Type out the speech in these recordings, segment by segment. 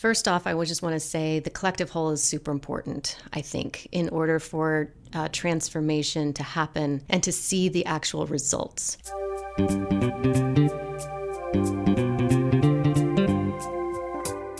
First off, I would just want to say the collective whole is super important, I think, in order for transformation to happen and to see the actual results.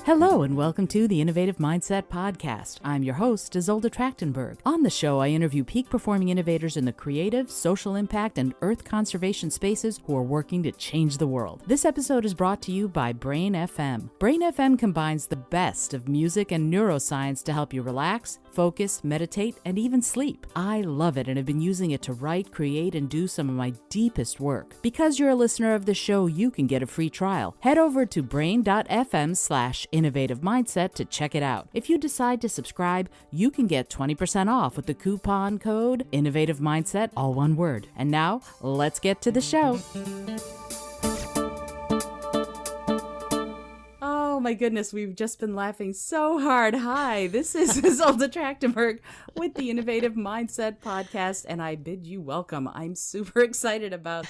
Hello and welcome to the Innovative Mindset Podcast. I'm your host, Isolde Trachtenberg. On the show, I interview peak performing innovators in the creative, social impact, and earth conservation spaces who are working to change the world. This episode is brought to you by Brain FM. Brain FM combines the best of music and neuroscience to help you relax, focus, meditate, and even sleep. I love it and have been using it to write, create, and do some of my deepest work. Because you're a listener of the show, you can get a free trial. Head over to brain.fm/innovative mindset to check it out. If you decide to subscribe, you can get 20% off with the coupon code Innovative Mindset, all one word. And now, let's get to the show. Oh my goodness, we've just been laughing so hard. Hi, this is Isolde Trachtenberg with the Innovative Mindset Podcast, and I bid you welcome. I'm super excited about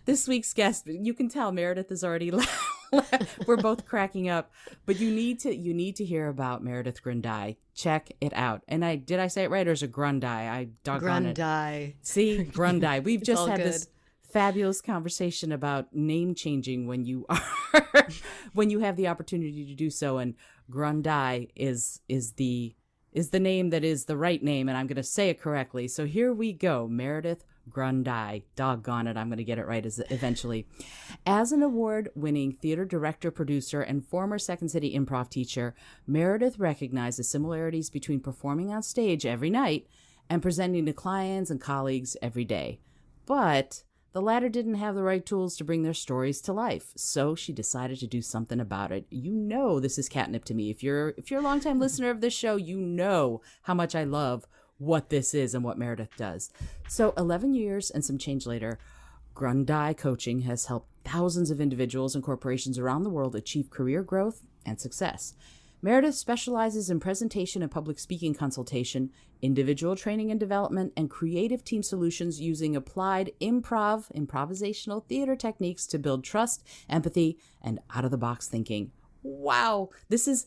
this week's guest. You can tell Meredith is already we're both cracking up, but you need to hear about Meredith Grundy. Check it out. And did I say it right, or is it Grundy? I doggone it. Grundy. See, Grundy. We've just had good. This fabulous conversation about name changing when you are when you have the opportunity to do so, and Grundy is the name that is the right name, and I'm going to say it correctly. So here we go, Meredith Grundy. Doggone it, I'm going to get it right eventually. As an award-winning theater director, producer, and former Second City improv teacher, Meredith recognizes similarities between performing on stage every night and presenting to clients and colleagues every day. But the latter didn't have the right tools to bring their stories to life, so she decided to do something about it. You know this is catnip to me. If you're a longtime listener of this show, you know how much I love what this is and what Meredith does. So 11 years and some change later, Grundy Coaching has helped thousands of individuals and corporations around the world achieve career growth and success. Meredith specializes in presentation and public speaking consultation, individual training and development, and creative team solutions using applied improvisational theater techniques to build trust, empathy, and out-of-the-box thinking. Wow, this is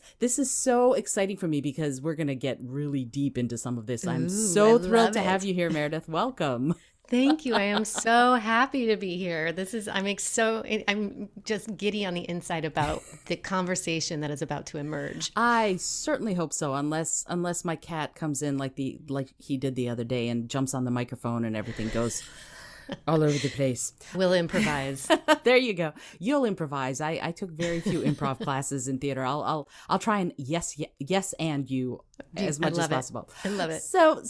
so exciting for me because we're going to get really deep into some of this. I'm so thrilled to have you here, Meredith. Welcome. Thank you. I am so happy to be here. I'm just giddy on the inside about the conversation that is about to emerge. I certainly hope so, unless my cat comes in like he did the other day and jumps on the microphone and everything goes all over the place. We'll improvise. There you go. You'll improvise. I took very few improv classes in theater. I'll try and yes and you as much as possible. I love it. So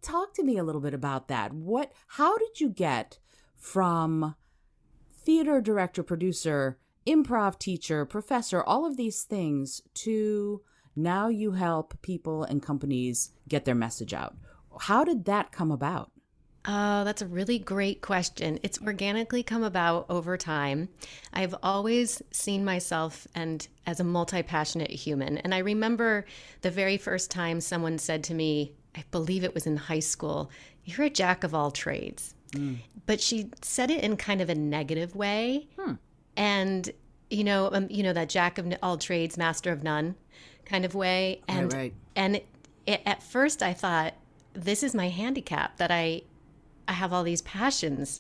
talk to me a little bit about that. How did you get from theater director, producer, improv teacher, professor, all of these things to now you help people and companies get their message out? How did that come about? Oh, that's a really great question. It's organically come about over time. I've always seen myself as a multi-passionate human. And I remember the very first time someone said to me, I believe it was in high school, "You're a jack of all trades." But she said it in kind of a negative way. And, that jack of all trades, master of none kind of way. And, right. And at first I thought, this is my handicap, that I have all these passions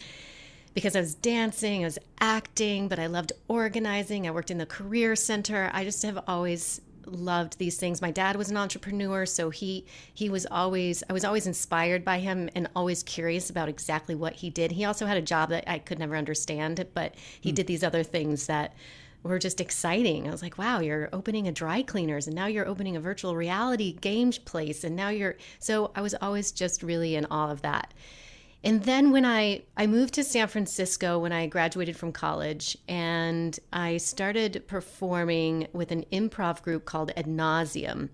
because I was dancing, I was acting, but I loved organizing. I worked in the career center. I just have always loved these things. My dad was an entrepreneur, so I was always inspired by him and always curious about exactly what he did. He also had a job that I could never understand, but he did these other things that were just exciting. I was like, wow, you're opening a dry cleaners and now you're opening a virtual reality games place. And now so I was always just really in awe of that. And then when I moved to San Francisco when I graduated from college, and I started performing with an improv group called Ad Nauseam.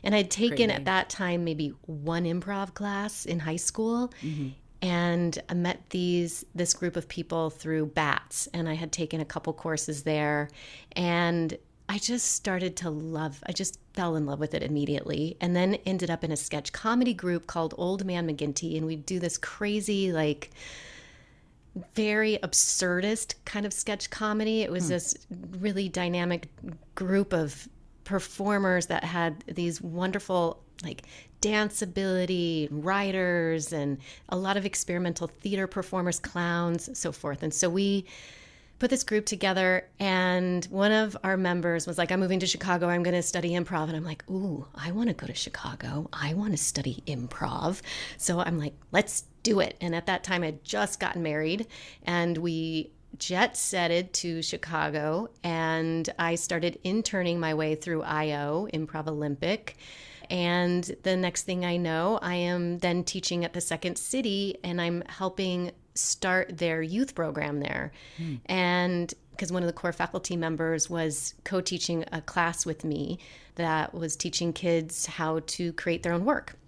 And I'd taken at that time maybe one improv class in high school. Mm-hmm. And I met this group of people through BATS, and I had taken a couple courses there. And I just fell in love with it immediately, and then ended up in a sketch comedy group called Old Man McGinty, and we'd do this crazy, very absurdist kind of sketch comedy. It was this really dynamic group of performers that had these wonderful, like, dance ability, writers, and a lot of experimental theater performers, clowns, so forth. And so we put this group together, and one of our members was like, I'm moving to Chicago, I'm going to study improv. And I'm like, ooh, I want to go to Chicago. I want to study improv. So I'm like, let's do it. And at that time, I had just gotten married, and we jet setted to Chicago, and I started interning my way through IO, Improv Olympic. And the next thing I know, I am then teaching at the Second City, and I'm helping start their youth program there. And because one of the core faculty members was co-teaching a class with me that was teaching kids how to create their own work.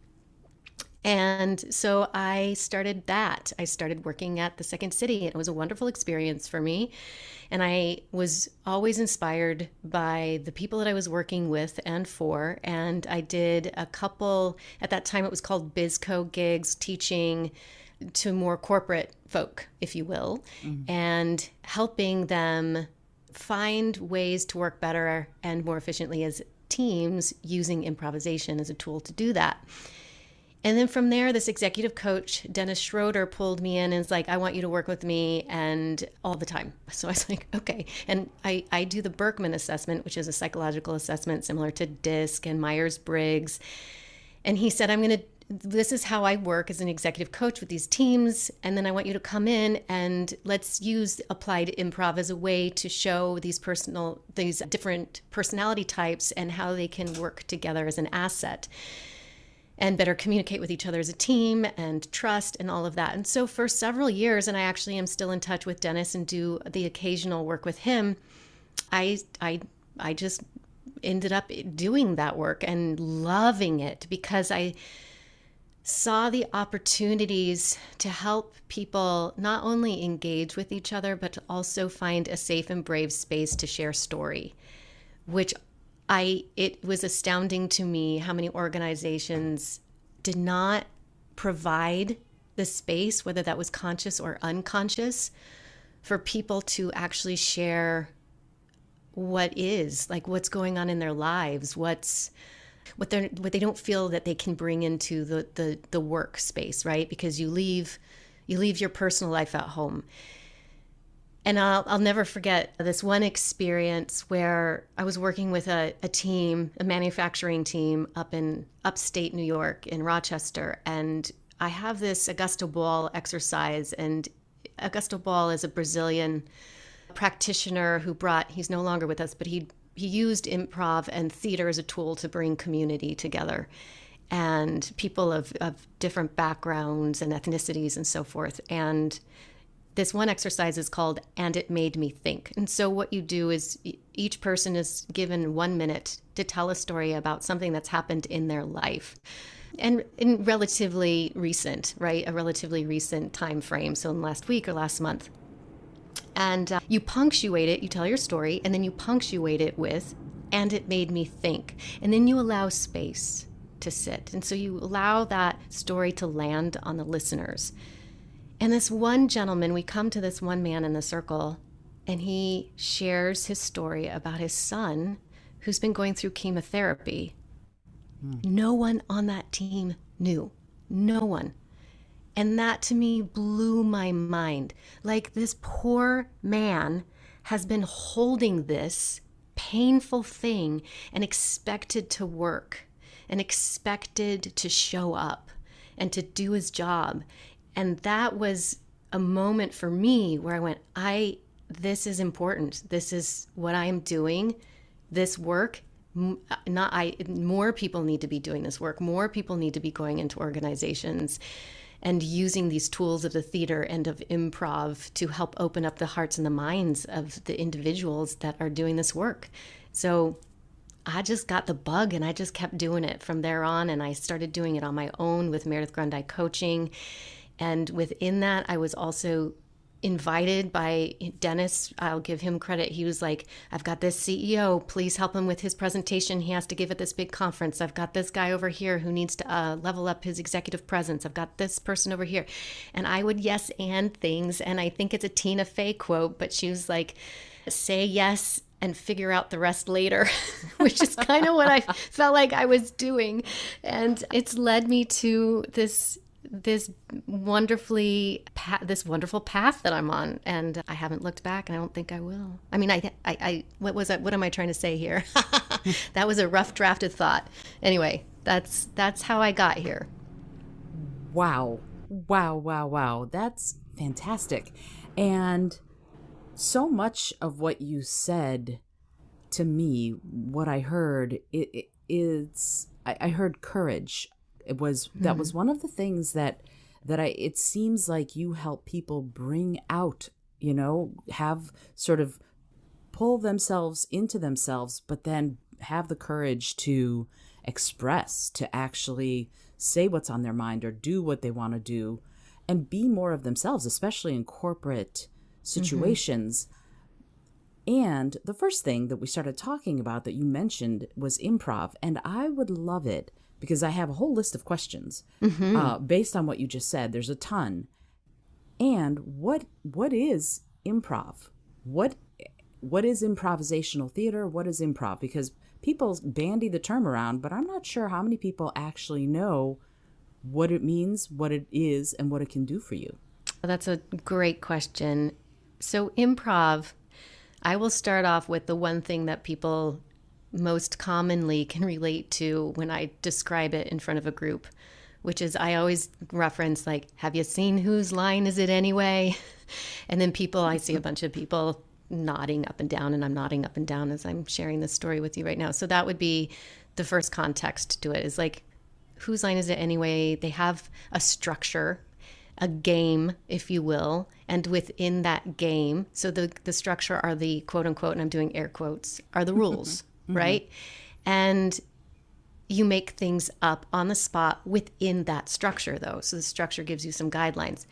And so I started that. I started working at the Second City, and it was a wonderful experience for me. And I was always inspired by the people that I was working with and for. And I did a couple, at that time it was called BizCo gigs, teaching to more corporate folk, if you will, and helping them find ways to work better and more efficiently as teams using improvisation as a tool to do that. And then from there, this executive coach, Dennis Schroeder, pulled me in and was like, I want you to work with me, and all the time. So I was like, okay. And I do the Berkman assessment, which is a psychological assessment similar to DISC and Myers-Briggs. And he said, this is how I work as an executive coach with these teams. And then I want you to come in and let's use applied improv as a way to show these different personality types and how they can work together as an asset and better communicate with each other as a team and trust and all of that. And so for several years, and I actually am still in touch with Dennis and do the occasional work with him, I just ended up doing that work and loving it because I saw the opportunities to help people not only engage with each other, but to also find a safe and brave space to share story, which it was astounding to me how many organizations did not provide the space, whether that was conscious or unconscious, for people to actually share what's going on in their lives, what they don't feel that they can bring into the work space, right? Because you leave your personal life at home. And I'll never forget this one experience where I was working with a manufacturing team up in upstate New York in Rochester. And I have this Augusto Boal exercise. And Augusto Boal is a Brazilian practitioner he's no longer with us, but he used improv and theater as a tool to bring community together and people of different backgrounds and ethnicities and so forth. And this one exercise is called And It Made Me Think. And so what you do is each person is given 1 minute to tell a story about something that's happened in their life. And in relatively recent, right? A relatively recent time frame. So in last week or last month. And you punctuate it, you tell your story, and then you punctuate it with, and it made me think. And then you allow space to sit. And so you allow that story to land on the listeners. And this one gentleman, we come to this one man in the circle, and he shares his story about his son who's been going through chemotherapy. No one on that team knew. No one. And that to me blew my mind. Like, this poor man has been holding this painful thing and expected to work and expected to show up and to do his job. And that was a moment for me where I went, this is important. This is what I'm doing. This work, more people need to be doing this work. More people need to be going into organizations and using these tools of the theater and of improv to help open up the hearts and the minds of the individuals that are doing this work. So I just got the bug and I just kept doing it from there on. And I started doing it on my own with Meredith Grundy Coaching. And within that, I was also invited by Dennis. I'll give him credit. He was like, I've got this CEO, please help him with his presentation he has to give at this big conference. I've got this guy over here who needs to level up his executive presence. I've got this person over here. And I would yes and things. And I think it's a Tina Fey quote, but she was like, say yes and figure out the rest later, which is kind of what I felt like I was doing. And it's led me to this wonderful path that I'm on, and I haven't looked back, and I don't think I will. I mean, what am I trying to say here? That was a rough drafted thought. Anyway, that's how I got here. Wow. That's fantastic. And so much of what you said to me, what I heard, I heard courage. That was one of the things that it seems like you help people bring out, have sort of pull themselves into themselves, but then have the courage to express, to actually say what's on their mind or do what they want to do and be more of themselves, especially in corporate situations. And the first thing that we started talking about that you mentioned was improv. And I would love it because I have a whole list of questions based on what you just said. There's a ton. And what is improv? What is improvisational theater? What is improv? Because people bandy the term around, but I'm not sure how many people actually know what it means, what it is, and what it can do for you. That's a great question. So improv, I will start off with the one thing that people most commonly can relate to when I describe it in front of a group, which is I always reference like, have you seen Whose Line Is It Anyway? And then I see a bunch of people nodding up and down, and I'm nodding up and down as I'm sharing this story with you right now. So that would be the first context to it, is like, whose line is it anyway? They have a structure, a game, if you will, and within that game, so the structure are the quote unquote, and I'm doing air quotes, are the rules, right? And you make things up on the spot within that structure, though. So the structure gives you some guidelines.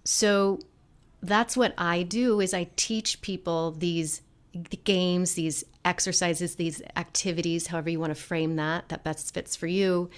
So that's what I do, is I teach people these games, these exercises, these activities, however you want to frame that best fits for you.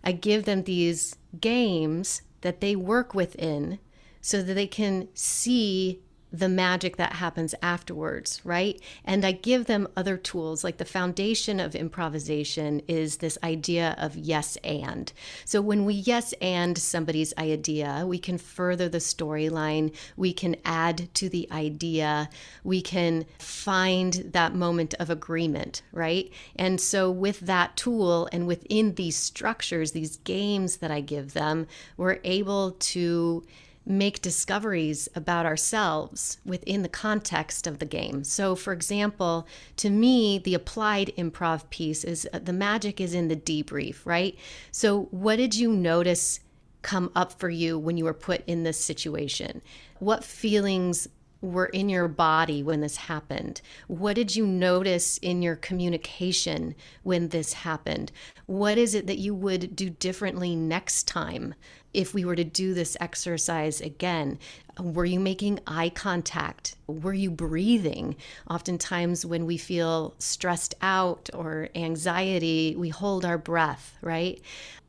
I give them these games that they work within so that they can see the magic that happens afterwards, right? And I give them other tools. Like the foundation of improvisation is this idea of yes and. So when we yes and somebody's idea, we can further the storyline, we can add to the idea, we can find that moment of agreement, right? And so with that tool and within these structures, these games that I give them, we're able to make discoveries about ourselves within the context of the game. So for example, to me, the applied improv piece is the magic is in the debrief, right? So what did you notice come up for you when you were put in this situation? What feelings were in your body when this happened? What did you notice in your communication when this happened? What is it that you would do differently next time if we were to do this exercise again? Were you making eye contact? Were you breathing? Oftentimes when we feel stressed out or anxiety, we hold our breath, right?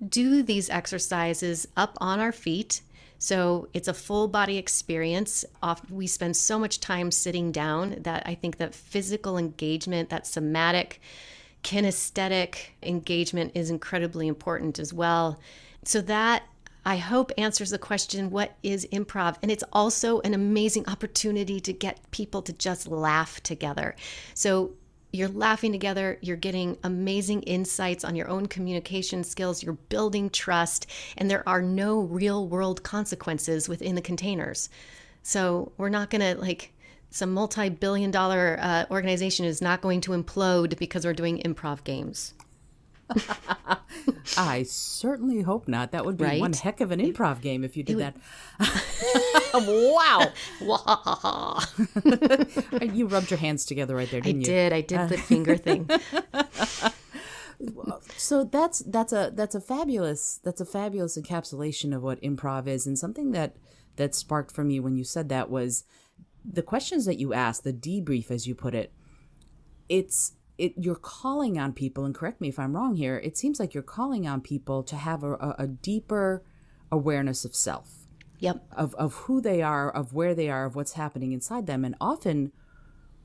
Do these exercises up on our feet. So it's a full body experience. We spend so much time sitting down that I think that physical engagement, that somatic, kinesthetic engagement is incredibly important as well. So that, I hope, answers the question, what is improv? And it's also an amazing opportunity to get people to just laugh together. So you're laughing together, you're getting amazing insights on your own communication skills, you're building trust, and there are no real world consequences within the containers. So we're not going to, some multi-billion-dollar organization is not going to implode because we're doing improv games. I certainly hope not. That would be right? One heck of an improv game if you did that. Wow. You rubbed your hands together right there, didn't you? I did the finger thing. So that's a fabulous encapsulation of what improv is, and something that sparked for me when you said that was the questions that you asked, the debrief, as you put it. You're calling on people, and correct me if I'm wrong here, it seems like you're calling on people to have a deeper awareness of self. Yep. Of who they are, of where they are, of what's happening inside them. And often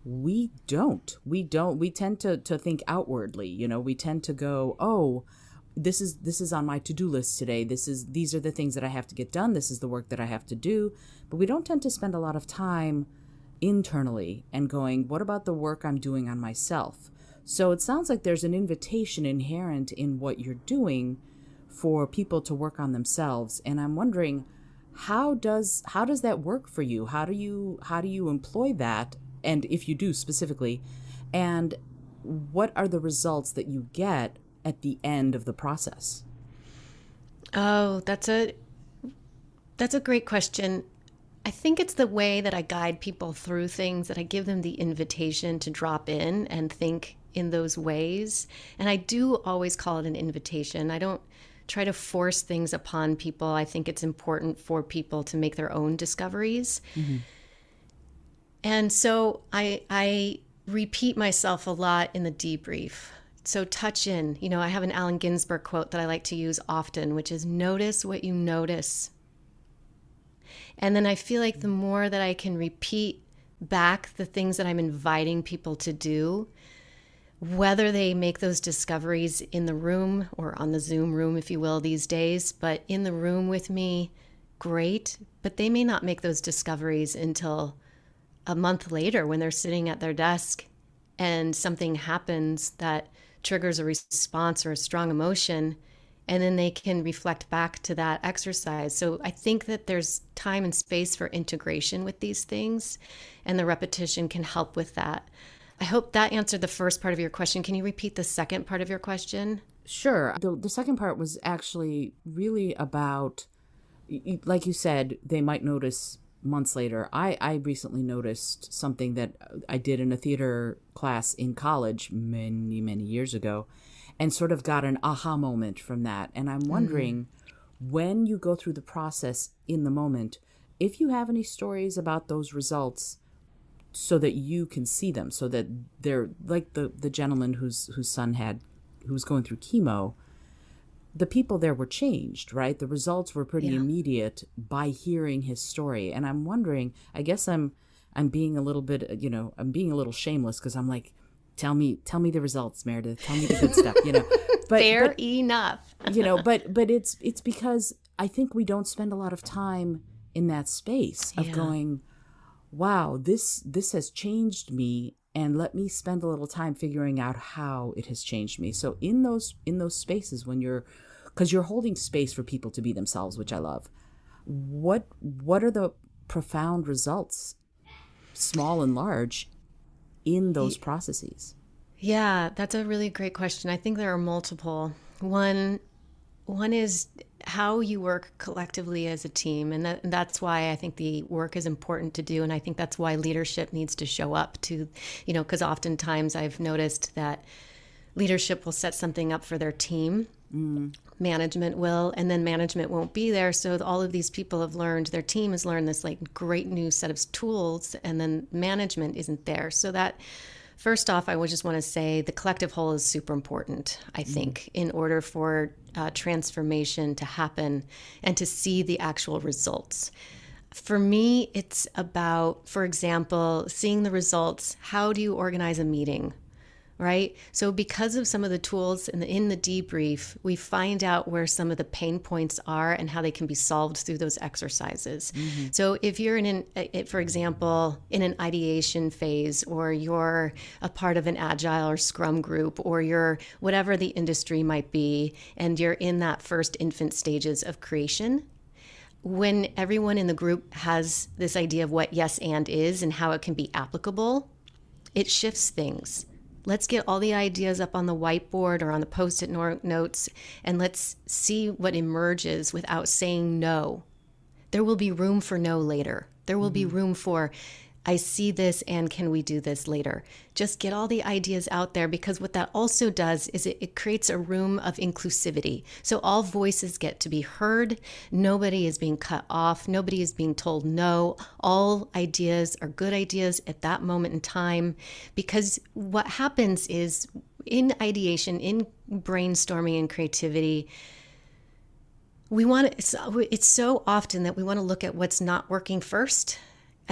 We tend to think outwardly. We tend to go, oh, this is on my to-do list today. These are the things that I have to get done. This is the work that I have to do. But we don't tend to spend a lot of time internally and going, what about the work I'm doing on myself? So it sounds like there's an invitation inherent in what you're doing for people to work on themselves. And I'm wondering, how does that work for you? How do you employ that? And if you do specifically, and what are the results that you get at the end of the process? Oh, that's a great question. I think it's the way that I guide people through things, that I give them the invitation to drop in and think in those ways. And I do always call it an invitation. I don't try to force things upon people. I think it's important for people to make their own discoveries. Mm-hmm. And so I repeat myself a lot in the debrief. So touch in. I have an Allen Ginsberg quote that I like to use often, which is notice what you notice. And then I feel like the more that I can repeat back the things that I'm inviting people to do, whether they make those discoveries in the room or on the Zoom room, if you will, these days, but in the room with me, great. But they may not make those discoveries until a month later when they're sitting at their desk and something happens that triggers a response or a strong emotion, and then they can reflect back to that exercise. So I think that there's time and space for integration with these things, and the repetition can help with that. I hope that answered the first part of your question. Can you repeat the second part of your question? Sure. The second part was actually really about, like you said, they might notice months later. I recently noticed something that I did in a theater class in college many, many years ago, and sort of got an aha moment from that. And I'm wondering, when you go through the process in the moment, if you have any stories about those results so that you can see them, so that they're like the gentleman whose son who was going through chemo. The people there were changed, right? The results were pretty immediate by hearing his story. And I'm wondering, I guess I'm being a little bit, I'm being a little shameless, because I'm like, tell me the results, Meredith. Tell me the good stuff, But, Fair enough. But it's because I think we don't spend a lot of time in that space of going, wow, this has changed me, and let me spend a little time figuring out how it has changed me. So in those spaces, because you're holding space for people to be themselves, which I love, what are the profound results, small and large, in those processes? Yeah, that's a really great question. I think there are multiple. One is how you work collectively as a team. And that's why I think the work is important to do. And I think that's why leadership needs to show up to, because oftentimes I've noticed that leadership will set something up for their team. Management will, and then management won't be there. So all of these people have learned, their team has learned this like great new set of tools, and then management isn't there. So that, first off, I would just want to say the collective whole is super important, I think, in order for transformation to happen and to see the actual results. For me, it's about, for example, seeing the results. How do you organize a meeting? Right? So because of some of the tools in the debrief, we find out where some of the pain points are and how they can be solved through those exercises. Mm-hmm. So if you're for example, in an ideation phase, or you're a part of an agile or scrum group, or you're whatever the industry might be, and you're in that first infant stages of creation, when everyone in the group has this idea of what yes and is and how it can be applicable, it shifts things. Let's get all the ideas up on the whiteboard or on the Post-it notes, and let's see what emerges without saying no. There will be room for no later. There will be room for, I see this, and can we do this later? Just get all the ideas out there, because what that also does is it creates a room of inclusivity. So all voices get to be heard. Nobody is being cut off. Nobody is being told no. All ideas are good ideas at that moment in time, because what happens is in ideation, in brainstorming and creativity, it's so often that we want to look at what's not working first.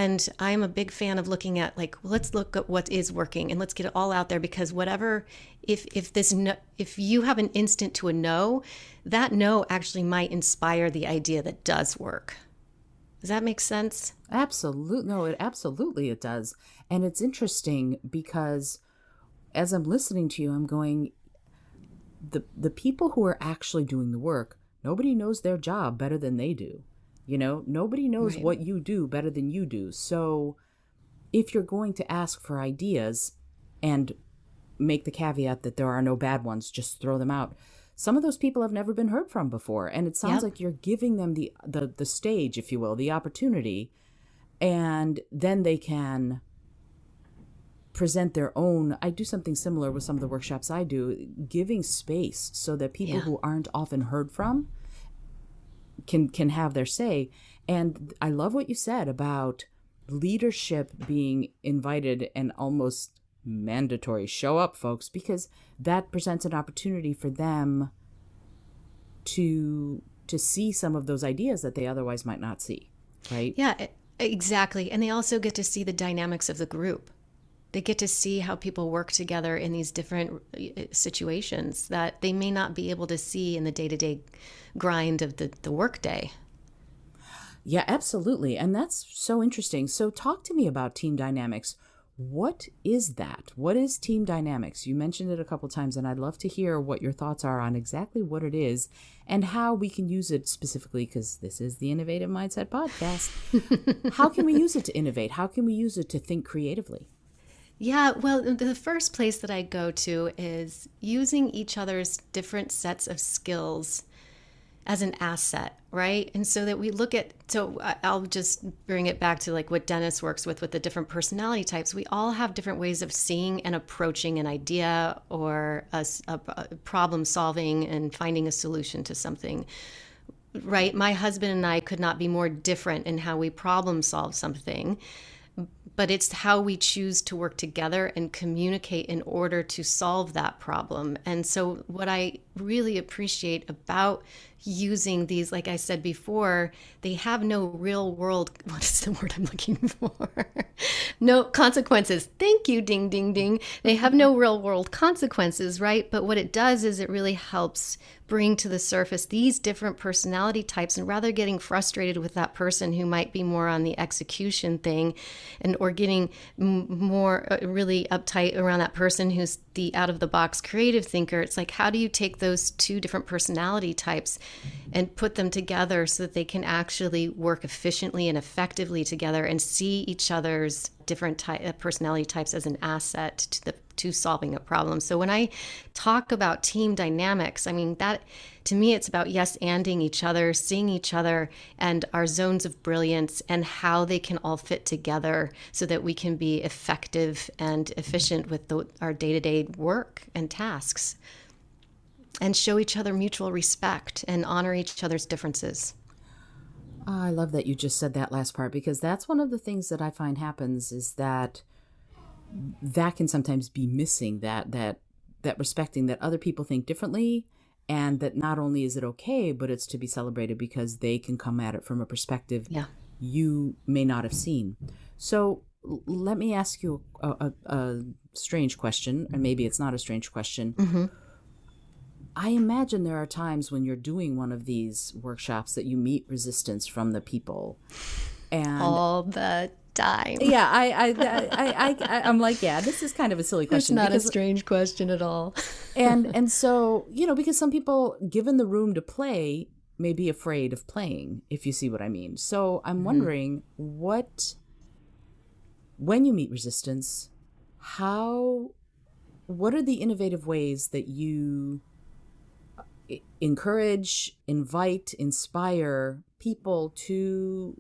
And I'm a big fan of looking at, like, let's look at what is working and let's get it all out there, because whatever, if this no, if you have an instant to a no, that no actually might inspire the idea that does work. Does that make sense? Absolutely. No, it does. And it's interesting because as I'm listening to you, I'm going, the people who are actually doing the work, nobody knows their job better than they do. You know, nobody knows Right. what you do better than you do. So if you're going to ask for ideas and make the caveat that there are no bad ones, just throw them out. Some of those people have never been heard from before. And it sounds Yep. like you're giving them the stage, if you will, the opportunity. And then they can present their own. I do something similar with some of the workshops I do, giving space so that people Yeah. who aren't often heard from can have their say. And I love what you said about leadership being invited and almost mandatory. Show up, folks, because that presents an opportunity for them to see some of those ideas that they otherwise might not see, right? Yeah, exactly. And they also get to see the dynamics of the group. They get to see how people work together in these different situations that they may not be able to see in the day-to-day grind of the workday. Yeah, absolutely. And that's so interesting. So talk to me about team dynamics. What is that? What is team dynamics? You mentioned it a couple times, and I'd love to hear what your thoughts are on exactly what it is and how we can use it specifically, because this is the Innovative Mindset Podcast. How can we use it to innovate? How can we use it to think creatively? Yeah, well, the first place that I go to is using each other's different sets of skills as an asset, right? And so that we look at, so I'll just bring it back to like what Dennis works with the different personality types. We all have different ways of seeing and approaching an idea or a problem solving and finding a solution to something. Right? My husband and I could not be more different in how we problem solve something, but it's how we choose to work together and communicate in order to solve that problem. And so what I really appreciate about using these, like I said before, they have no real world, what is the word I'm looking for? No consequences. Thank you, ding, ding, ding. They have no real world consequences, right? But what it does is it really helps bring to the surface these different personality types, and rather getting frustrated with that person who might be more on the execution thing and or getting more really uptight around that person who's the out of the box creative thinker, it's like, how do you take those two different personality types and put them together so that they can actually work efficiently and effectively together and see each other's different personality types as an asset to solving a problem. So when I talk about team dynamics, I mean, that to me, it's about yes anding each other, seeing each other and our zones of brilliance and how they can all fit together so that we can be effective and efficient with our day-to-day work and tasks, and show each other mutual respect and honor each other's differences. Oh, I love that you just said that last part, because that's one of the things that I find happens is that can sometimes be missing, that respecting that other people think differently, and that not only is it okay, but it's to be celebrated because they can come at it from a perspective you may not have seen. So let me ask you a strange question, and maybe it's not a strange question. Mm-hmm. I imagine there are times when you're doing one of these workshops that you meet resistance from the people, and all the time. Yeah, I'm like, yeah, this is kind of a silly question. It's not a strange question at all. and so, because some people, given the room to play, may be afraid of playing, if you see what I mean. So I'm wondering when you meet resistance, what are the innovative ways that you encourage, invite, inspire people to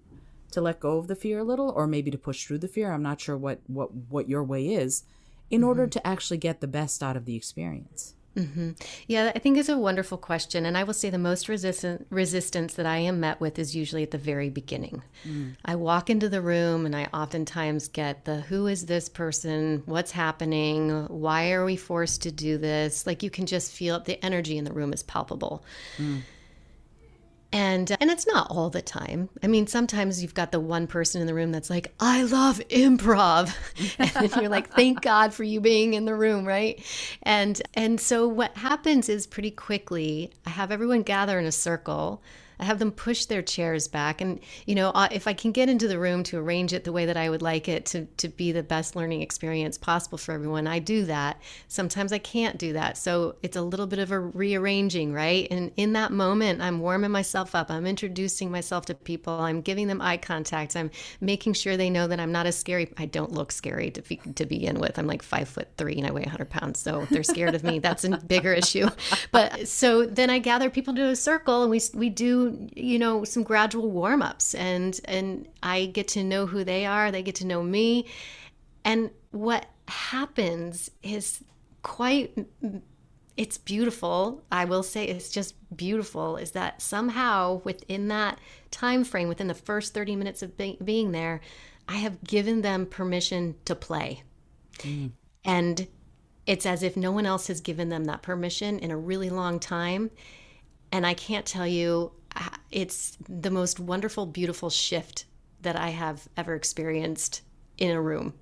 let go of the fear a little, or maybe to push through the fear? I'm not sure what your way is, in order to actually get the best out of the experience. Mm-hmm. Yeah, I think it's a wonderful question. And I will say the most resistance that I am met with is usually at the very beginning. I walk into the room and I oftentimes get who is this person? What's happening? Why are we forced to do this? Like, you can just feel the energy in the room is palpable. And it's not all the time. I mean, sometimes you've got the one person in the room that's like, I love improv. And you're like, thank God for you being in the room, right? And so what happens is pretty quickly, I have everyone gather in a circle. I have them push their chairs back. And, if I can get into the room to arrange it the way that I would like it to be the best learning experience possible for everyone, I do that. Sometimes I can't do that. So it's a little bit of a rearranging, right? And in that moment, I'm warming myself up. I'm introducing myself to people. I'm giving them eye contact. I'm making sure they know that I'm not as scary. I don't look scary to begin with. I'm like 5'3" and I weigh 100 pounds. So if they're scared of me, that's a bigger issue. But so then I gather people to a circle and we do some gradual warm-ups, and I get to know who they are, they get to know me. And what happens is it's beautiful. I will say it's just beautiful, is that somehow within that time frame, within the first 30 minutes of being there, I have given them permission to play. And it's as if no one else has given them that permission in a really long time. And I can't tell you, it's the most wonderful, beautiful shift that I have ever experienced in a room,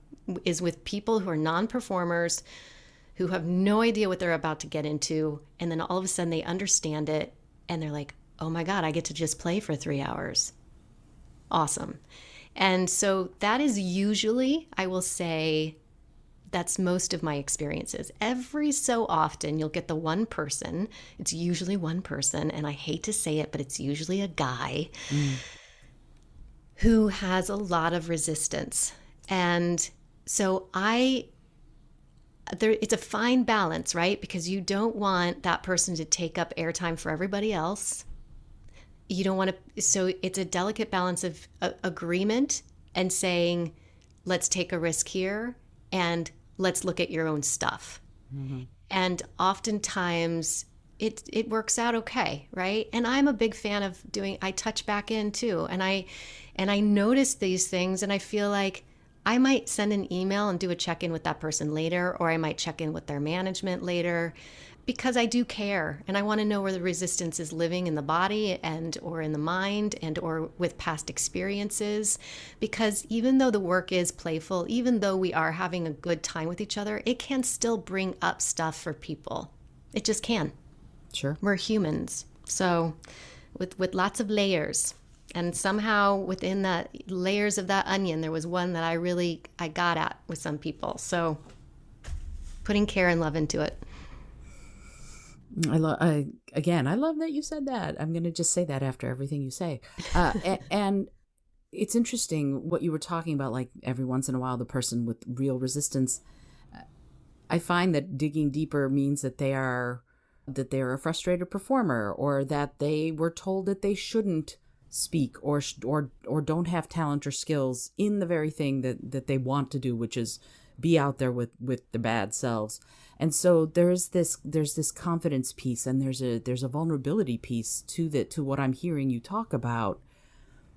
is with people who are non-performers, who have no idea what they're about to get into. And then all of a sudden they understand it and they're like, oh my God, I get to just play for 3 hours. Awesome. And so that is usually, I will say, that's most of my experiences. Every so often, you'll get the one person. It's usually one person, and I hate to say it, but it's usually a guy who has a lot of resistance. And so it's a fine balance, right? Because you don't want that person to take up airtime for everybody else. You don't want to, so it's a delicate balance of agreement and saying, let's take a risk here, and let's look at your own stuff. And oftentimes it works out okay, right? And I'm a big fan of I touch back in too. And I notice these things, and I feel like I might send an email and do a check-in with that person later, or I might check in with their management later, because I do care and I want to know where the resistance is living in the body or in the mind or with past experiences. Because even though the work is playful, even though we are having a good time with each other, it can still bring up stuff for people. It just can. Sure. We're humans. So with lots of layers. And somehow within that layers of that onion, there was one that I got at with some people. So putting care and love into it. I love that you said that. I'm going to just say that after everything you say. And it's interesting what you were talking about, like every once in a while, the person with real resistance. I find that digging deeper means that they're a frustrated performer, or that they were told that they shouldn't speak or don't have talent or skills in the very thing that they want to do, which is be out there with the bad selves. And so there's this confidence piece, and there's a vulnerability piece to what I'm hearing you talk about,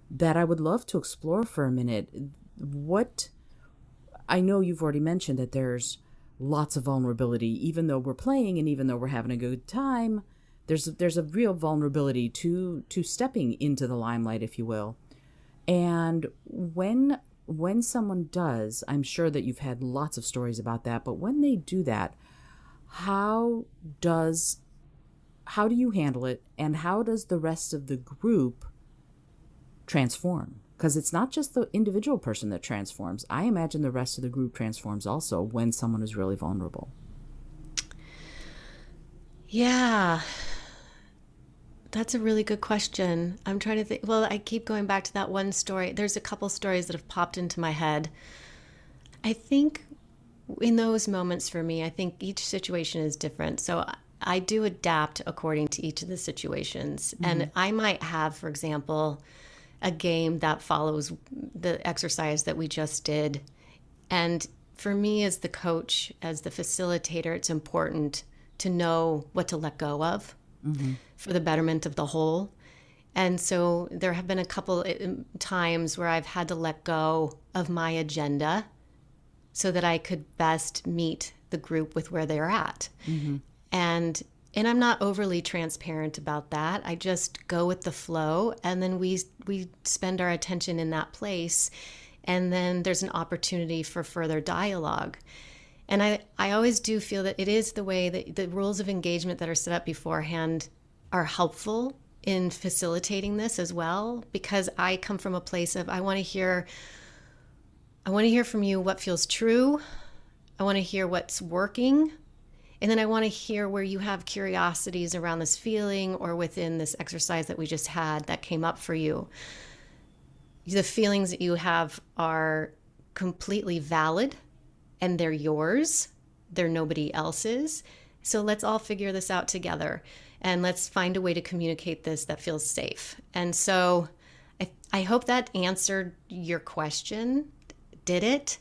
that I would love to explore for a minute. What I know you've already mentioned that there's lots of vulnerability, even though we're playing and even though we're having a good time. There's a real vulnerability to stepping into the limelight, if you will. And when someone does, I'm sure that you've had lots of stories about that, but when they do that, how do you handle it, and how does the rest of the group transform? Because it's not just the individual person that transforms. I imagine the rest of the group transforms also when someone is really vulnerable. Yeah, that's a really good question. I'm trying to think. Well, I keep going back to that one story. There's a couple stories that have popped into my head. I think in those moments for me, I think each situation is different. So I do adapt according to each of the situations. Mm-hmm. And I might have, for example, a game that follows the exercise that we just did. And for me as the coach, as the facilitator, it's important to know what to let go of for the betterment of the whole. And so there have been a couple times where I've had to let go of my agenda so that I could best meet the group with where they're at. Mm-hmm. And And I'm not overly transparent about that. I just go with the flow, and then we spend our attention in that place, and then there's an opportunity for further dialogue. And I always do feel that it is the way that the rules of engagement that are set up beforehand are helpful in facilitating this as well, because I come from a place of I want to hear from you what feels true. I want to hear what's working. And then I want to hear where you have curiosities around this feeling or within this exercise that we just had that came up for you. The feelings that you have are completely valid and they're yours. They're nobody else's. So let's all figure this out together and let's find a way to communicate this that feels safe. And so I hope that answered your question. Did it?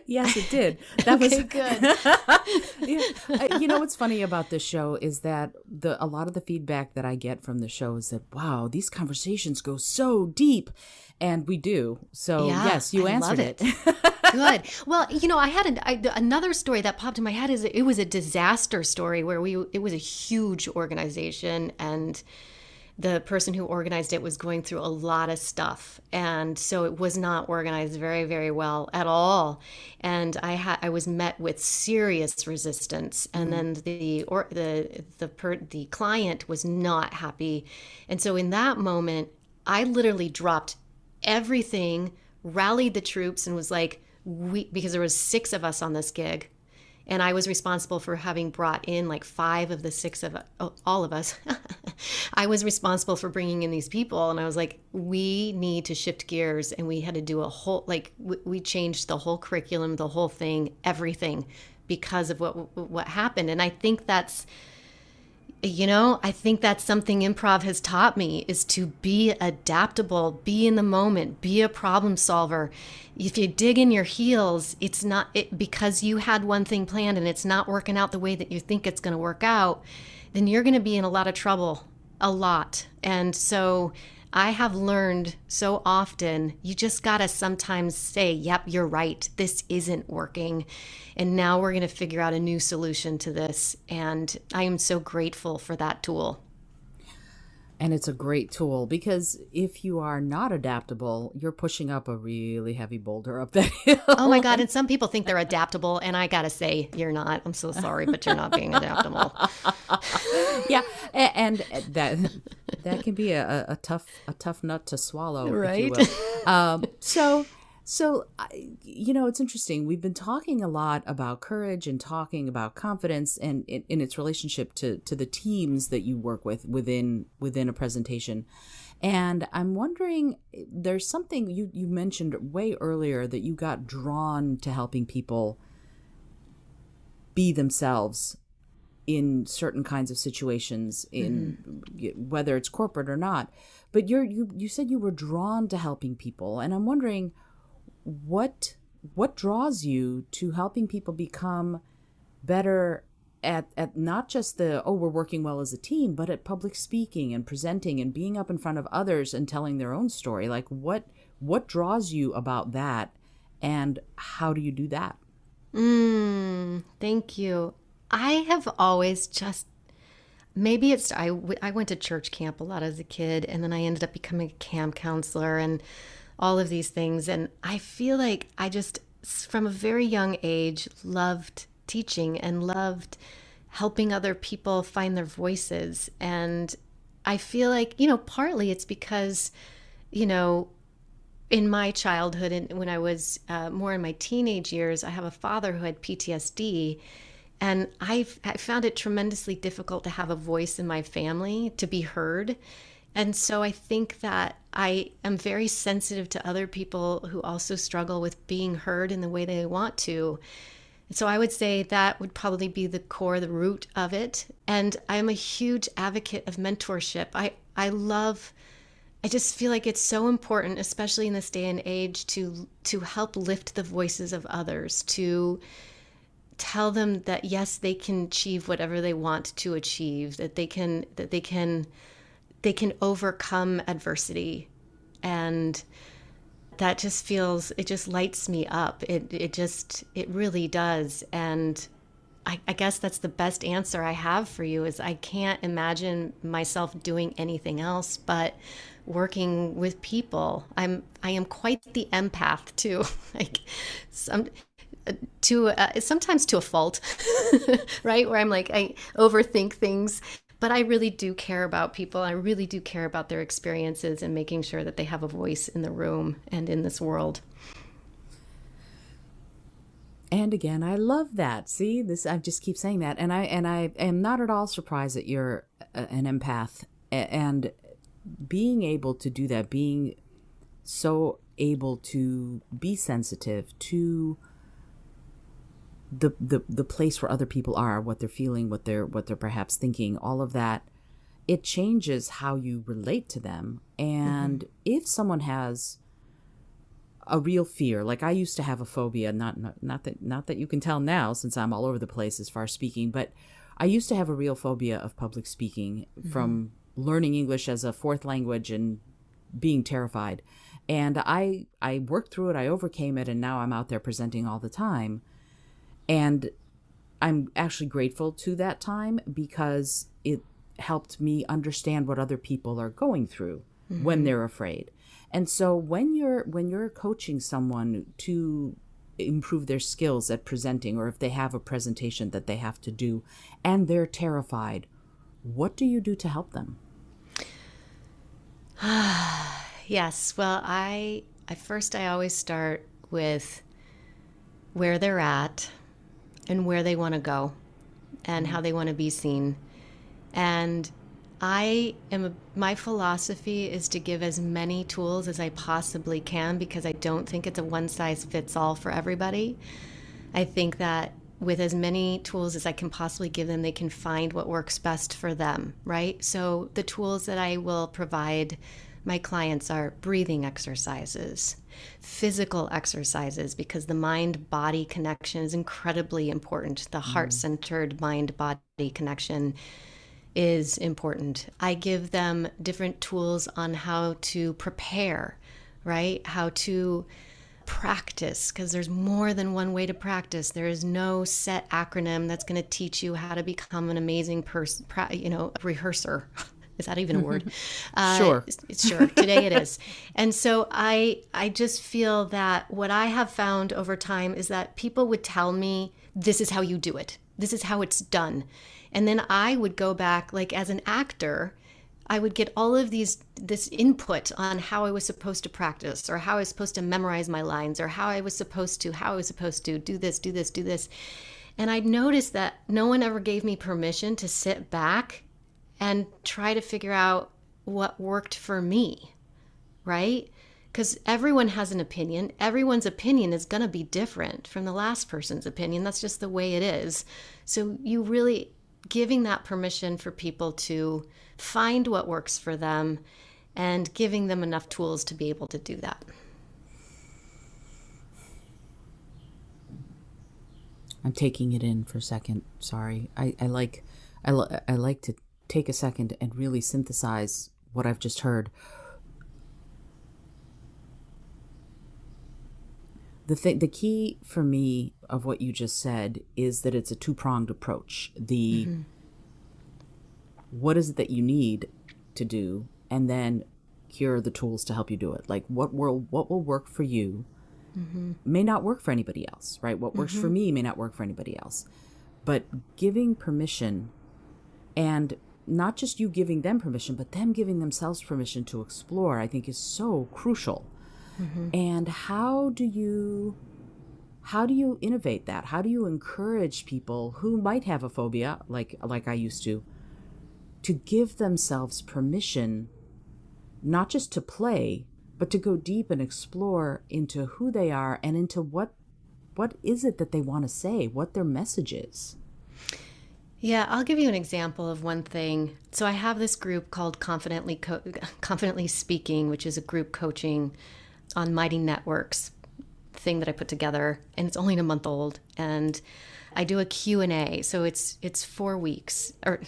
Yes, it did. That okay, was good. Yeah. You know what's funny about this show is that a lot of the feedback that I get from the show is that, wow, these conversations go so deep, and we do. So Yeah, yes, you I answered love it. Good. Well, I had another story that popped in my head. It was a disaster story where it was a huge organization, and the person who organized it was going through a lot of stuff, and so it was not organized very, very well at all. And I was met with serious resistance, and then the client was not happy, and so in that moment, I literally dropped everything, rallied the troops, and was like, because there was 6 of us on this gig. And I was responsible for having brought in like 5 of the 6 of all of us. I was responsible for bringing in these people. And I was like, we need to shift gears. And we had to do a whole, like, we changed the whole curriculum, the whole thing, everything because of what happened. And I think that's something improv has taught me, is to be adaptable, be in the moment, be a problem solver. If you dig in your heels, it's not because you had one thing planned and it's not working out the way that you think it's going to work out, then you're going to be in a lot of trouble, a lot. And so I have learned so often, you just got to sometimes say, yep, you're right, this isn't working. And now we're going to figure out a new solution to this. And I am so grateful for that tool. And it's a great tool, because if you are not adaptable, you're pushing up a really heavy boulder up that hill. Oh my God. And some people think they're adaptable. And I got to say, you're not. I'm so sorry, but you're not being adaptable. Yeah. And that can be a tough nut to swallow, right? if you will. So, it's interesting. We've been talking a lot about courage and talking about confidence and in its relationship to the teams that you work with within a presentation. And I'm wondering, there's something you mentioned way earlier, that you got drawn to helping people be themselves in certain kinds of situations, in whether it's corporate or not. But you said you were drawn to helping people, and I'm wondering, what draws you to helping people become better at not just we're working well as a team, but at public speaking and presenting and being up in front of others and telling their own story? Like, what draws you about that, and how do you do that? Thank you. I have always maybe it's, I went to church camp a lot as a kid, and then I ended up becoming a camp counselor and all of these things. And I feel like I just, from a very young age, loved teaching and loved helping other people find their voices. And I feel like, partly it's because, in my childhood and when I was more in my teenage years, I have a father who had PTSD. And I found it tremendously difficult to have a voice in my family, to be heard. And so I think that I am very sensitive to other people who also struggle with being heard in the way they want to. So I would say that would probably be the core, the root of it. And I'm a huge advocate of mentorship. I just feel like it's so important, especially in this day and age, to help lift the voices of others, to tell them that yes, they can achieve whatever they want to achieve, that they can overcome adversity. And that just lights me up. It really does. And I guess that's the best answer I have for you is I can't imagine myself doing anything else but working with people. I am quite the empath too. like some to sometimes to a fault, right? Where I'm like I overthink things, but I really do care about people. I really do care about their experiences and making sure that they have a voice in the room and in this world. And again, I love that. See, this I just keep saying that, and I am not at all surprised that you're an empath, and being able to do that, being so able to be sensitive to the place where other people are, what they're feeling, what they're perhaps thinking, all of that, it changes how you relate to them. And if someone has a real fear, like I used to have a phobia, not that you can tell now since I'm all over the place as far as speaking, but I used to have a real phobia of public speaking from learning English as a fourth language and being terrified. And I worked through it, I overcame it, and now I'm out there presenting all the time. And I'm actually grateful to that time because it helped me understand what other people are going through when they're afraid. And so when you're coaching someone to improve their skills at presenting, or if they have a presentation that they have to do and they're terrified, what do you do to help them? Yes. Well, I always start with where they're at and where they want to go and how they want to be seen. And my philosophy is to give as many tools as I possibly can because I don't think it's a one size fits all for everybody. I think that with as many tools as I can possibly give them, they can find what works best for them, right? So the tools that I will provide my clients are breathing exercises, physical exercises, because the mind-body connection is incredibly important. The heart-centered mind-body connection is important. I give them different tools on how to prepare, right? How to practice, because there's more than one way to practice. There is no set acronym that's going to teach you how to become an amazing person, rehearser. Is that even a word? Sure. Sure. Today it is. And so I just feel that what I have found over time is that people would tell me, this is how you do it. This is how it's done. And then I would go back, like as an actor, I would get all of this input on how I was supposed to practice, or how I was supposed to memorize my lines, or how I was supposed to do this. And I'd noticed that no one ever gave me permission to sit back and try to figure out what worked for me, right? Because everyone has an opinion. Everyone's opinion is going to be different from the last person's opinion. That's just the way it is. So you really giving that permission for people to find what works for them and giving them enough tools to be able to do that. I'm taking it in for a second. Sorry. I like to take a second and really synthesize what I've just heard. The key for me of what you just said is that it's a two-pronged approach. What is it that you need to do, and then here are the tools to help you do it. Like what will work for you may not work for anybody else, right? What works for me may not work for anybody else. But giving permission, and not just you giving them permission, but them giving themselves permission to explore, I think is so crucial. And how do you innovate that? How do you encourage people who might have a phobia, like I used to give themselves permission, not just to play, but to go deep and explore into who they are and into what is it that they want to say, what their message is? Yeah, I'll give you an example of one thing. So I have this group called Confidently Speaking, which is a group coaching on Mighty Networks thing that I put together, and it's only a month old. And I do a Q&A. So it's 4 weeks, or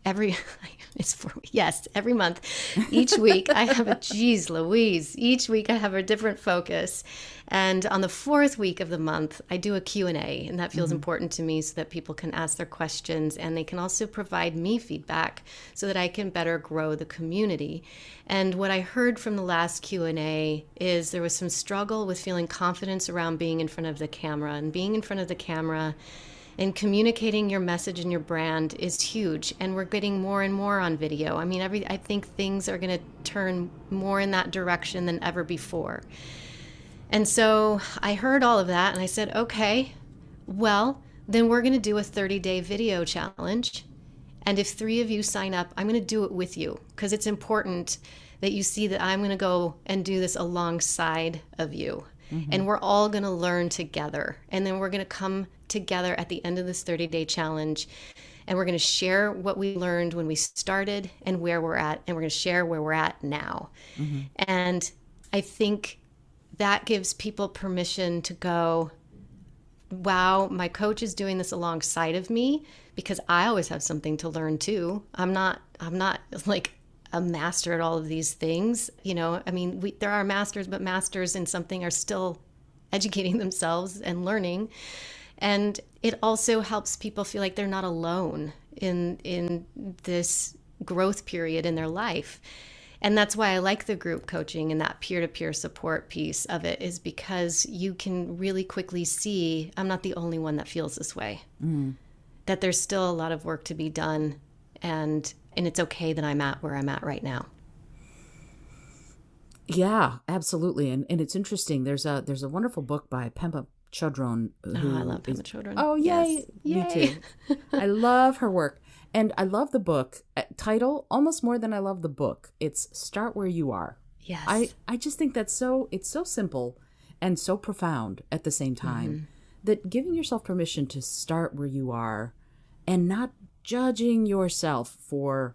every month. Each week I have geez Louise, each week I have a different focus. And on the fourth week of the month, I do a Q&A, and that feels important to me so that people can ask their questions, and they can also provide me feedback so that I can better grow the community. And what I heard from the last Q&A is there was some struggle with feeling confidence around being in front of the camera, and being in front of the camera and communicating your message and your brand is huge. And we're getting more and more on video. I mean, I think things are going to turn more in that direction than ever before. And so I heard all of that and I said, okay, well, then we're going to do a 30-day video challenge. And if 3 of you sign up, I'm going to do it with you, because it's important that you see that I'm going to go and do this alongside of you. And we're all going to learn together. And then we're going to come together at the end of this 30-day challenge. And we're going to share what we learned when we started and where we're at. And we're going to share where we're at now. And I think that gives people permission to go, wow, my coach is doing this alongside of me, because I always have something to learn too. I'm not like a master at all of these things. You know, I mean, there are masters, but masters in something are still educating themselves and learning. And it also helps people feel like they're not alone in this growth period in their life. And that's why I like the group coaching and that peer-to-peer support piece of it, is because you can really quickly see I'm not the only one that feels this way, that there's still a lot of work to be done. And it's okay that I'm at where I'm at right now. Yeah, absolutely. And it's interesting. There's a wonderful book by Pema Chodron. I love Pema Chodron. Oh, yay. Yes. Me too. I love her work. And I love the book title almost more than I love the book. It's Start Where You Are. Yes. I just think it's so simple and so profound at the same time, that giving yourself permission to start where you are and not judging yourself for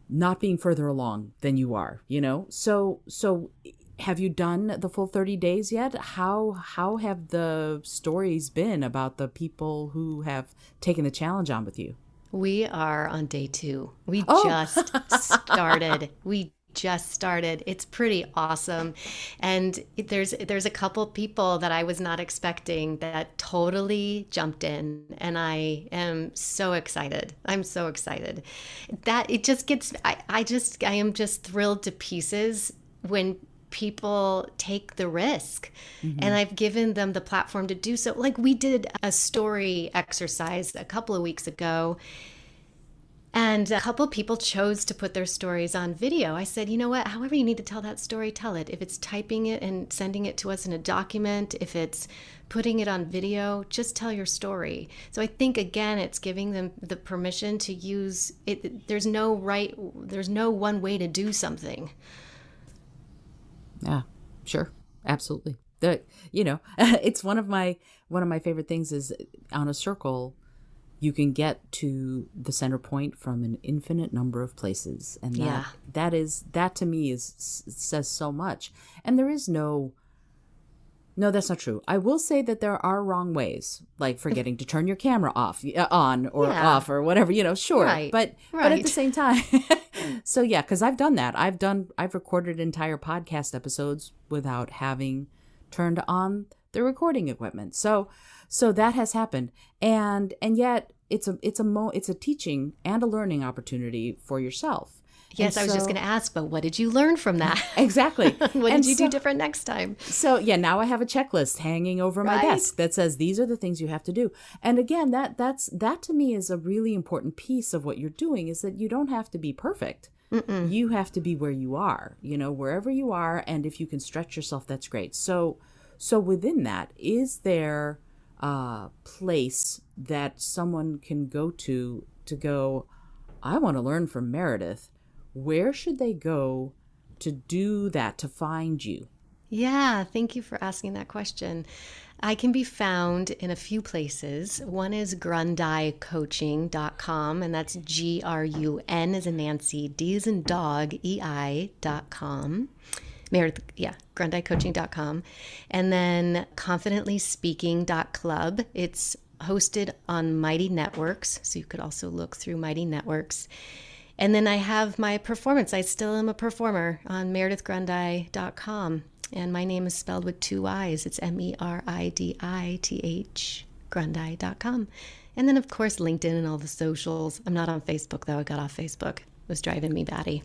not being further along than you are, you know? So have you done the full 30 days yet? How have the stories been about the people who have taken the challenge on with you? We are on day 2. We just started. It's pretty awesome. And there's a couple people that I was not expecting that totally jumped in. And I am so excited. I'm so excited that it just gets, I am just thrilled to pieces when people take the risk. And I've given them the platform to do so. Like, we did a story exercise a couple of weeks ago, and a couple people chose to put their stories on video. I said, you know what, however you need to tell that story, tell it. If it's typing it and sending it to us in a document, if it's putting it on video, just tell your story. So I think, again, it's giving them the permission to use it. There's no one way to do something. Yeah, sure. Absolutely. It's one of my favorite things is on a circle, you can get to the center point from an infinite number of places. And that to me says so much. And there is no, that's not true. I will say that there are wrong ways, like forgetting to turn your camera off, on or off or whatever, sure. Right. But at the same time, so yeah, because I've done that. I've recorded entire podcast episodes without having turned on the recording equipment. So that has happened. And yet it's a teaching and a learning opportunity for yourself. Yes, I was just going to ask, but what did you learn from that? Exactly. What did you do different next time? So yeah, now I have a checklist hanging over my desk that says these are the things you have to do. And again, that to me is a really important piece of what you're doing, is that you don't have to be perfect. You have to be where you are, wherever you are. And if you can stretch yourself, that's great. So within that, is there a place that someone can go to go, I want to learn from Meredith? Where should they go to do that, to find you? Yeah, thank you for asking that question. I can be found in a few places. One is GrundyCoaching.com, and that's GRUN as in Nancy, D as in dog, EI.com. Meredith, GrundyCoaching.com. And then ConfidentlySpeaking.club. It's hosted on Mighty Networks. So you could also look through Mighty Networks. And then I have my performance. I still am a performer on meredithgrundy.com. And my name is spelled with 2 I's. It's MERIDITH, Grundy.com. And then, of course, LinkedIn and all the socials. I'm not on Facebook, though. I got off Facebook. It was driving me batty.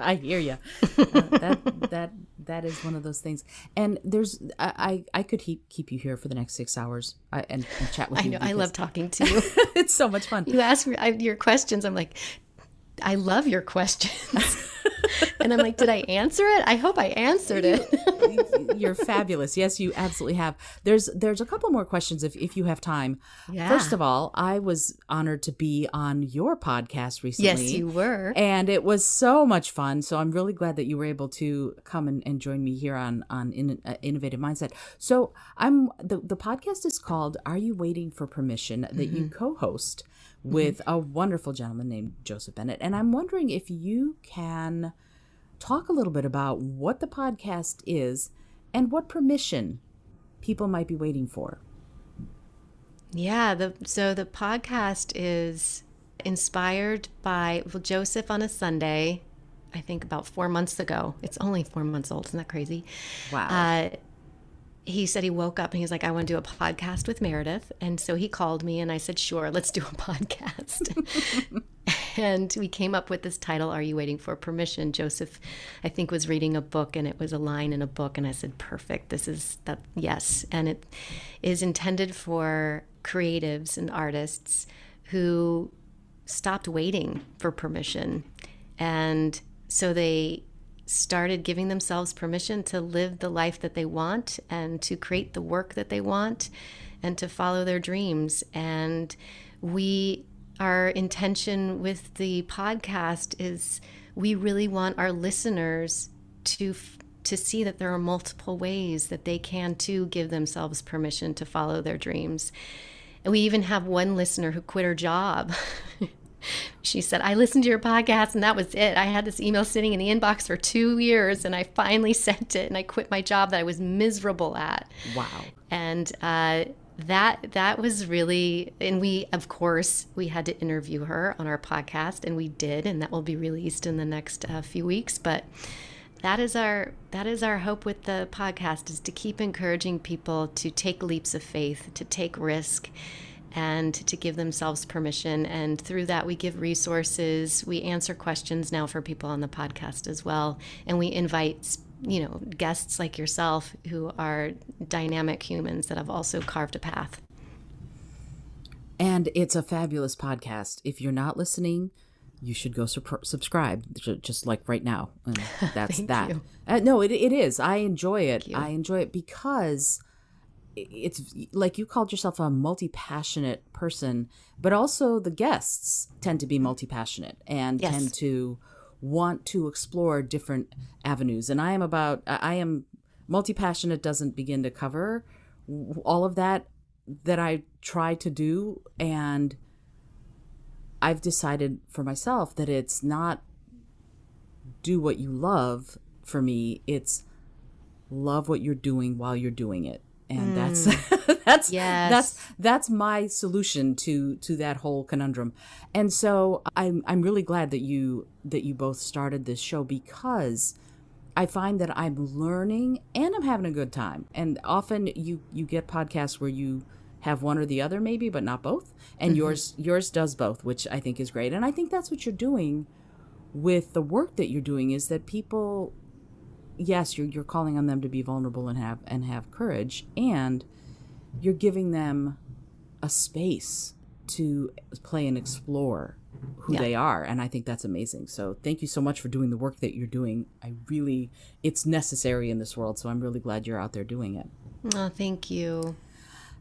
I hear you. That is one of those things. And there's, I could keep you here for the next 6 hours and chat with you. I know. I love talking to you. It's so much fun. You ask me your questions. I'm like, I love your questions. And I'm like, did I answer it? I hope I answered it. You're fabulous. Yes, you absolutely have. There's a couple more questions if you have time. Yeah. First of all, I was honored to be on your podcast recently. Yes, you were. And it was so much fun. So I'm really glad that you were able to come and join me here on Innovative Mindset. So the podcast is called Are You Waiting for Permission? That you co-host with a wonderful gentleman named Joseph Bennett. And I'm wondering if you can talk a little bit about what the podcast is and what permission people might be waiting for. Yeah, so the podcast is inspired by Joseph on a Sunday, I think about 4 months ago. It's only 4 months old. Isn't that crazy? Wow. He said he woke up and he was like, I want to do a podcast with Meredith. And so he called me and I said, sure, let's do a podcast. And we came up with this title, Are You Waiting for Permission? Joseph, I think, was reading a book and it was a line in a book. And I said, perfect. This is that. Yes. And it is intended for creatives and artists who stopped waiting for permission. And so they started giving themselves permission to live the life that they want and to create the work that they want and to follow their dreams. And our intention with the podcast is we really want our listeners to see that there are multiple ways that they can too give themselves permission to follow their dreams. And we even have one listener who quit her job. She said, I listened to your podcast and that was it. I had this email sitting in the inbox for 2 years and I finally sent it and I quit my job that I was miserable at. Wow. And that was really, and we had to interview her on our podcast and we did, and that will be released in the next few weeks. But that is our hope with the podcast, is to keep encouraging people to take leaps of faith, to take risk, and to give themselves permission. And through that, we give resources. We answer questions now for people on the podcast as well. And we invite, guests like yourself who are dynamic humans that have also carved a path. And it's a fabulous podcast. If you're not listening, you should go subscribe, just like right now. And that's that. No, it is. I enjoy it. I enjoy it because it's like you called yourself a multi-passionate person, but also the guests tend to be multi-passionate and tend to want to explore different avenues. And I am multi-passionate doesn't begin to cover all of that I try to do. And I've decided for myself that it's not do what you love for me. It's love what you're doing while you're doing it. And that's my solution to that whole conundrum. And so I'm really glad that you both started this show, because I find that I'm learning and I'm having a good time. And often you get podcasts where you have one or the other maybe, but not both. And yours does both, which I think is great. And I think that's what you're doing with the work that you're doing, is that people, yes, you're calling on them to be vulnerable and have courage, and you're giving them a space to play and explore who they are. And I think that's amazing. So thank you so much for doing the work that you're doing. It's necessary in this world. So I'm really glad you're out there doing it. Oh, thank you.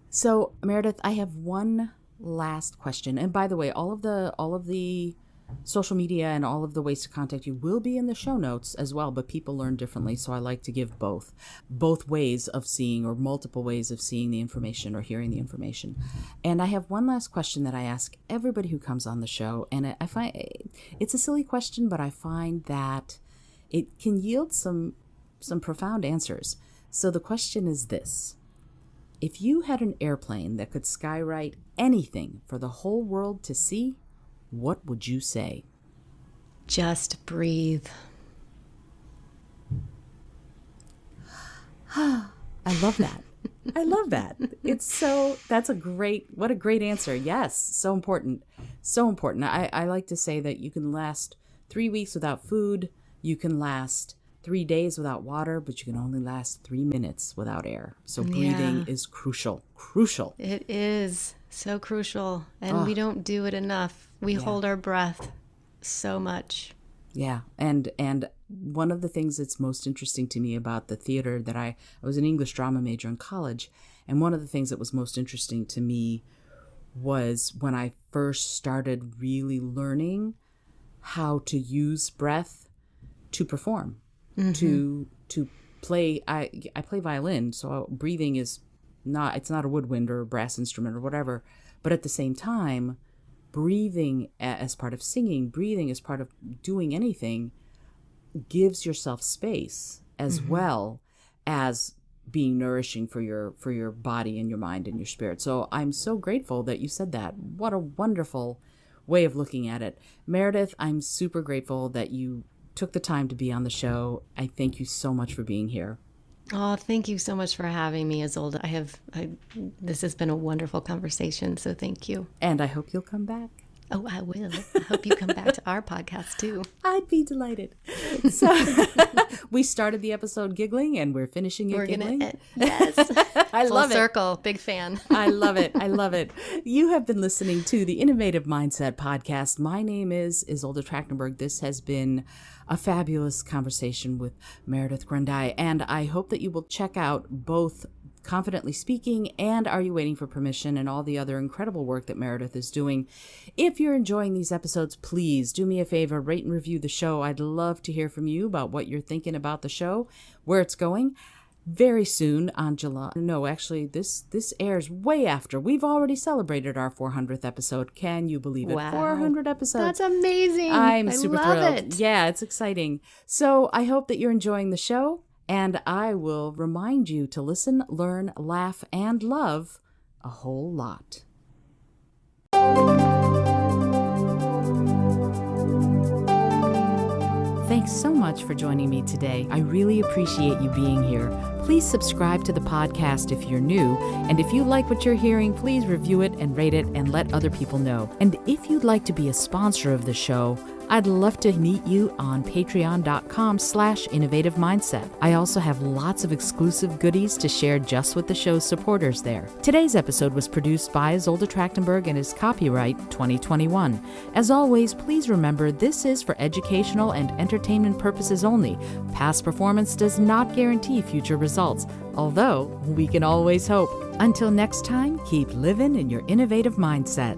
So Meredith, I have one last question. And by the way, all of the social media and all of the ways to contact you will be in the show notes as well, but people learn differently. So I like to give both ways of seeing, or multiple ways of seeing the information or hearing the information. And I have one last question that I ask everybody who comes on the show. And I find it's a silly question, but I find that it can yield some profound answers. So the question is this: If you had an airplane that could skywrite anything for the whole world to see, what would you say? Just breathe. I love that. I love that. What a great answer. Yes, so important. So important. I like to say that you can last 3 weeks without food, you can last 3 days without water, but you can only last 3 minutes without air. So breathing is crucial. Crucial. It is so crucial. And we don't do it enough. We hold our breath so much. Yeah. And one of the things that's most interesting to me about the theater that I was an English drama major in college. And one of the things that was most interesting to me was when I first started really learning how to use breath to perform, to play. I play violin, so breathing it's not a woodwind or a brass instrument or whatever. But at the same time, breathing as part of singing, breathing as part of doing anything, gives yourself space as well as being nourishing for your body and your mind and your spirit. So I'm so grateful that you said that. What a wonderful way of looking at it. Meredith, I'm super grateful that you took the time to be on the show. I thank you so much for being here. Oh, thank you so much for having me, Isolde. This has been a wonderful conversation, so thank you. And I hope you'll come back. Oh, I will. I hope you come back to our podcast too. I'd be delighted. So we started the episode giggling and we're finishing it giggling. Yes. I love it. Full circle. Big fan. I love it. I love it. You have been listening to the Innovative Mindset Podcast. My name is Isolde Trachtenberg. This has been a fabulous conversation with Meredith Grundei, and I hope that you will check out both Confidently Speaking and Are You Waiting for Permission and all the other incredible work that Meredith is doing. If you're enjoying these episodes, please do me a favor, rate and review the show. I'd love to hear from you about what you're thinking about the show, where it's going. Very soon on this airs way after. We've already celebrated our 400th episode. Can you believe it? Wow. 400 episodes. That's amazing. I'm super love thrilled. it. Yeah, it's exciting. So I hope that you're enjoying the show. And I will remind you to listen, learn, laugh, and love a whole lot. Thanks so much for joining me today. I really appreciate you being here. Please subscribe to the podcast if you're new. And if you like what you're hearing, please review it and rate it and let other people know. And if you'd like to be a sponsor of the show, I'd love to meet you on patreon.com/innovative mindset. I also have lots of exclusive goodies to share just with the show's supporters there. Today's episode was produced by Isolde Trachtenberg and is copyright 2021. As always, please remember this is for educational and entertainment purposes only. Past performance does not guarantee future results, although we can always hope. Until next time, keep living in your innovative mindset.